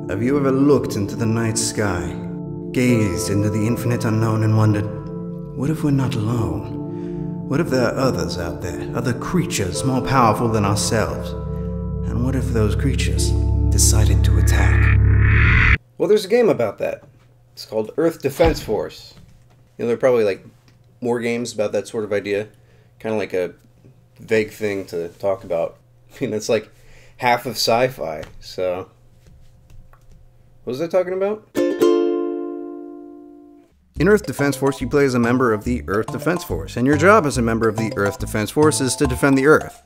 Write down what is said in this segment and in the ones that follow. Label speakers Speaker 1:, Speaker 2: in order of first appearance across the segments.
Speaker 1: Have you ever looked into the night sky, gazed into the infinite unknown and wondered, what if we're not alone? What if there are others out there, other creatures more powerful than ourselves? And what if those creatures decided to attack? Well, there's a game about that. It's called Earth Defense Force. You know, there are probably like more games about that sort of idea. Kind of like a vague thing to talk about. I mean, it's like half of sci-fi, so... What was I talking about? In Earth Defense Force, you play as a member of the Earth Defense Force, and your job as a member of the Earth Defense Force is to defend the Earth.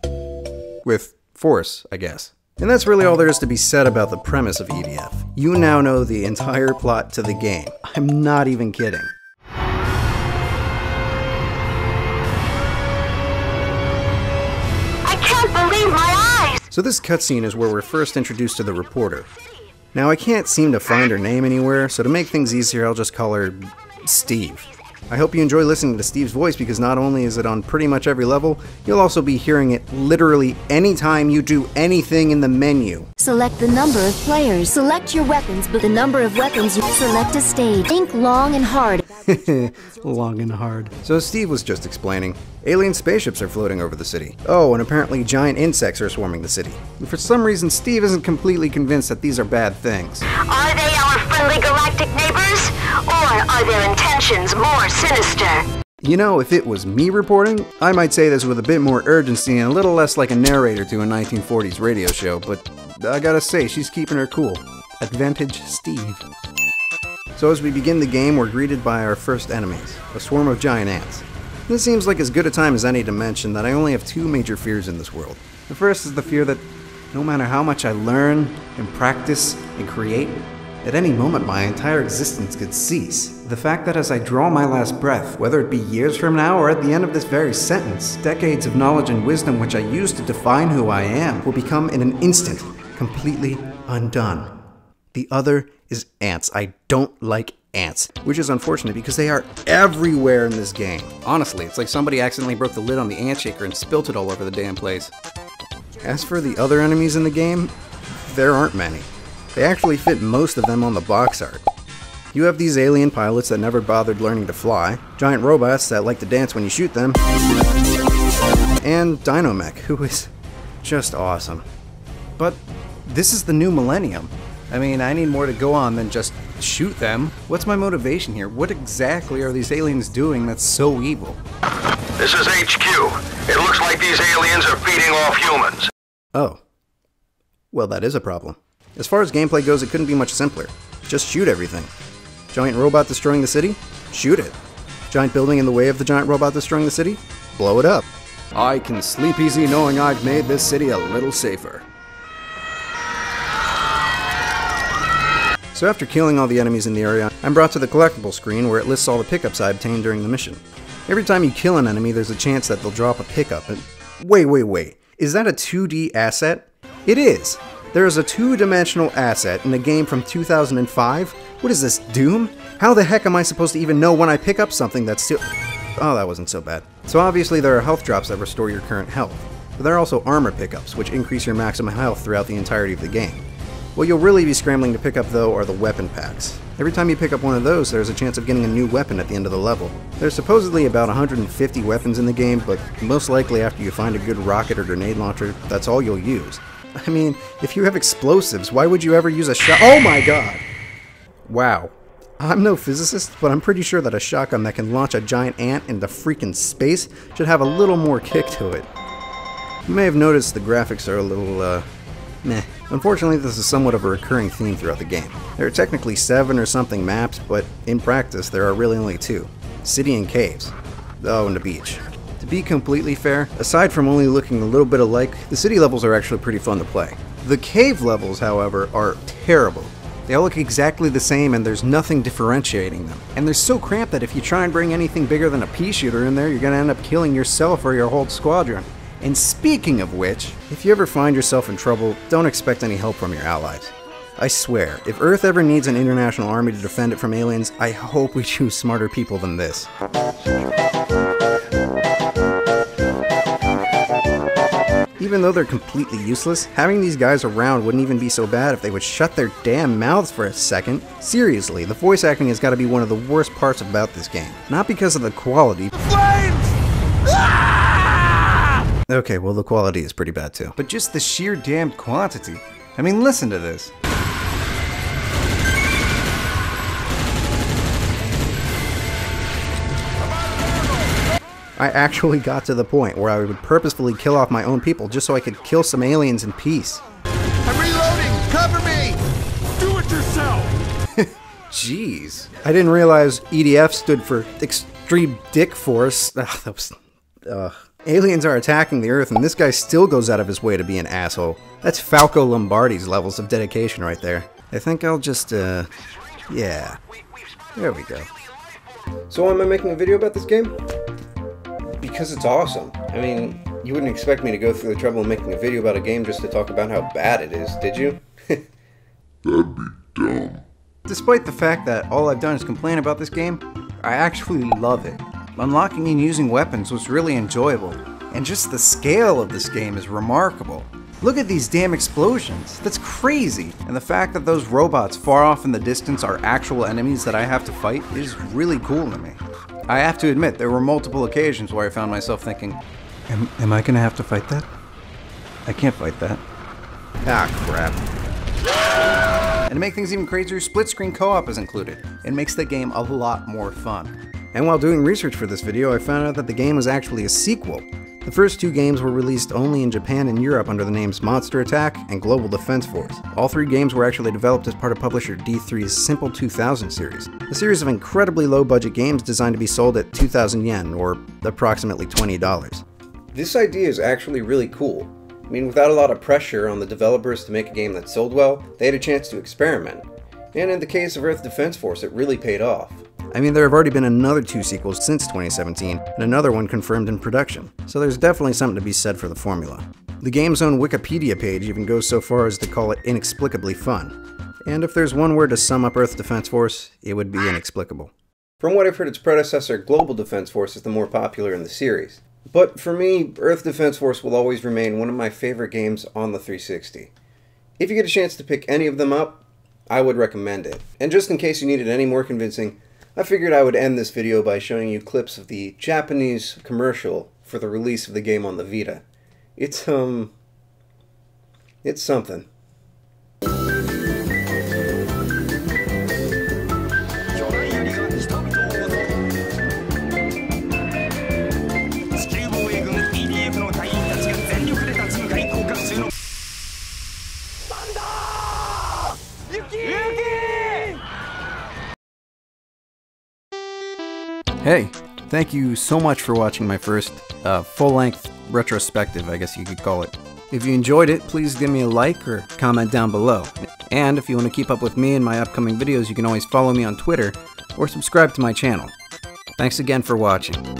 Speaker 1: With force, I guess. And that's really all there is to be said about the premise of EDF. You now know the entire plot to the game. I'm not even kidding.
Speaker 2: I can't believe my eyes!
Speaker 1: So this cutscene is where we're first introduced to the reporter. Now I can't seem to find her name anywhere, so to make things easier I'll just call her Steve. I hope you enjoy listening to Steve's voice because not only is it on pretty much every level, you'll also be hearing it literally anytime you do anything in the menu.
Speaker 3: Select the number of players. Select your weapons, but the number of weapons you select a stage. Think long and hard.
Speaker 1: Long and hard. So as Steve was just explaining, alien spaceships are floating over the city. Oh, and apparently giant insects are swarming the city. And for some reason, Steve isn't completely convinced that these are bad things.
Speaker 2: Are they our friendly galactic neighbors? Or are their intentions more sinister?
Speaker 1: You know, if it was me reporting, I might say this with a bit more urgency and a little less like a narrator to a 1940s radio show, but I gotta say, she's keeping her cool. Advantage Steve. So as we begin the game, we're greeted by our first enemies, a swarm of giant ants. This seems like as good a time as any to mention that I only have two major fears in this world. The first is the fear that no matter how much I learn and practice and create, at any moment my entire existence could cease. The fact that as I draw my last breath, whether it be years from now or at the end of this very sentence, decades of knowledge and wisdom which I used to define who I am will become in an instant completely undone. The other is ants. I don't like ants, which is unfortunate because they are everywhere in this game. Honestly, it's like somebody accidentally broke the lid on the ant shaker and spilt it all over the damn place. As for the other enemies in the game, there aren't many. They actually fit most of them on the box art. You have these alien pilots that never bothered learning to fly, giant robots that like to dance when you shoot them, and Dynamech, who is just awesome. But this is the new millennium. I mean, I need more to go on than just shoot them. What's my motivation here? What exactly are these aliens doing that's so evil?
Speaker 4: This is HQ. It looks like these aliens are feeding off humans.
Speaker 1: Oh. Well, that is a problem. As far as gameplay goes, it couldn't be much simpler. Just shoot everything. Giant robot destroying the city? Shoot it. Giant building in the way of the giant robot destroying the city? Blow it up. I can sleep easy knowing I've made this city a little safer. So after killing all the enemies in the area, I'm brought to the collectible screen where it lists all the pickups I obtained during the mission. Every time you kill an enemy, there's a chance that they'll drop a pickup. And wait. Is that a 2D asset? It is! There is a two-dimensional asset in a game from 2005? What is this, Doom? How the heck am I supposed to even know when I pick up something that's still... Oh, that wasn't so bad. So obviously there are health drops that restore your current health. But there are also armor pickups, which increase your maximum health throughout the entirety of the game. What you'll really be scrambling to pick up, though, are the weapon packs. Every time you pick up one of those, there's a chance of getting a new weapon at the end of the level. There's supposedly about 150 weapons in the game, but most likely after you find a good rocket or grenade launcher, that's all you'll use. I mean, if you have explosives, why would you ever use a shot? Oh my god! Wow. I'm no physicist, but I'm pretty sure that a shotgun that can launch a giant ant into freaking space should have a little more kick to it. You may have noticed the graphics are a little, meh. Unfortunately, this is somewhat of a recurring theme throughout the game. There are technically 7 or something maps, but in practice there are really only 2. City and caves. Oh, and the beach. To be completely fair, aside from only looking a little bit alike, the city levels are actually pretty fun to play. The cave levels, however, are terrible. They all look exactly the same and there's nothing differentiating them. And they're so cramped that if you try and bring anything bigger than a pea shooter in there, you're gonna end up killing yourself or your whole squadron. And speaking of which, if you ever find yourself in trouble, don't expect any help from your allies. I swear, if Earth ever needs an international army to defend it from aliens, I hope we choose smarter people than this. Even though they're completely useless, having these guys around wouldn't even be so bad if they would shut their damn mouths for a second. Seriously, the voice acting has got to be one of the worst parts about this game. Not because of the quality. Okay, well the quality is pretty bad too.
Speaker 5: But just the sheer damned quantity. I mean, listen to this.
Speaker 1: I actually got to the point where I would purposefully kill off my own people just so I could kill some aliens in peace.
Speaker 6: I'm reloading! Cover me! Do it yourself!
Speaker 1: Jeez. I didn't realize EDF stood for Extreme Dick Force. Aliens are attacking the Earth and this guy still goes out of his way to be an asshole. That's Falco Lombardi's levels of dedication right there. I think I'll just, yeah. There we go. So why am I making a video about this game? Because it's awesome. I mean, you wouldn't expect me to go through the trouble of making a video about a game just to talk about how bad it is, did you?
Speaker 6: That'd be dumb.
Speaker 5: Despite the fact that all I've done is complain about this game, I actually love it. Unlocking and using weapons was really enjoyable, and just the scale of this game is remarkable. Look at these damn explosions, that's crazy! And the fact that those robots far off in the distance are actual enemies that I have to fight is really cool to me. I have to admit, there were multiple occasions where I found myself thinking, am I gonna have to fight that? I can't fight that.
Speaker 1: Ah, crap.
Speaker 5: And to make things even crazier, split-screen co-op is included. It makes the game a lot more fun.
Speaker 1: And while doing research for this video, I found out that the game was actually a sequel. The first two games were released only in Japan and Europe under the names Monster Attack and Global Defense Force. All three games were actually developed as part of publisher D3's Simple 2000 series, a series of incredibly low-budget games designed to be sold at 2,000 yen, or approximately $20. This idea is actually really cool. I mean, without a lot of pressure on the developers to make a game that sold well, they had a chance to experiment. And in the case of Earth Defense Force, it really paid off. I mean, there have already been another 2 sequels since 2017, and another one confirmed in production, so there's definitely something to be said for the formula. The game's own Wikipedia page even goes so far as to call it inexplicably fun. And if there's one word to sum up Earth Defense Force, it would be inexplicable. From what I've heard, its predecessor, Global Defense Force, is the more popular in the series. But for me, Earth Defense Force will always remain one of my favorite games on the 360. If you get a chance to pick any of them up, I would recommend it. And just in case you needed any more convincing, I figured I would end this video by showing you clips of the Japanese commercial for the release of the game on the Vita. It's something.
Speaker 5: Hey, thank you so much for watching my first full-length retrospective, I guess you could call it. If you enjoyed it, please give me a like or comment down below. And if you want to keep up with me and my upcoming videos, you can always follow me on Twitter or subscribe to my channel. Thanks again for watching.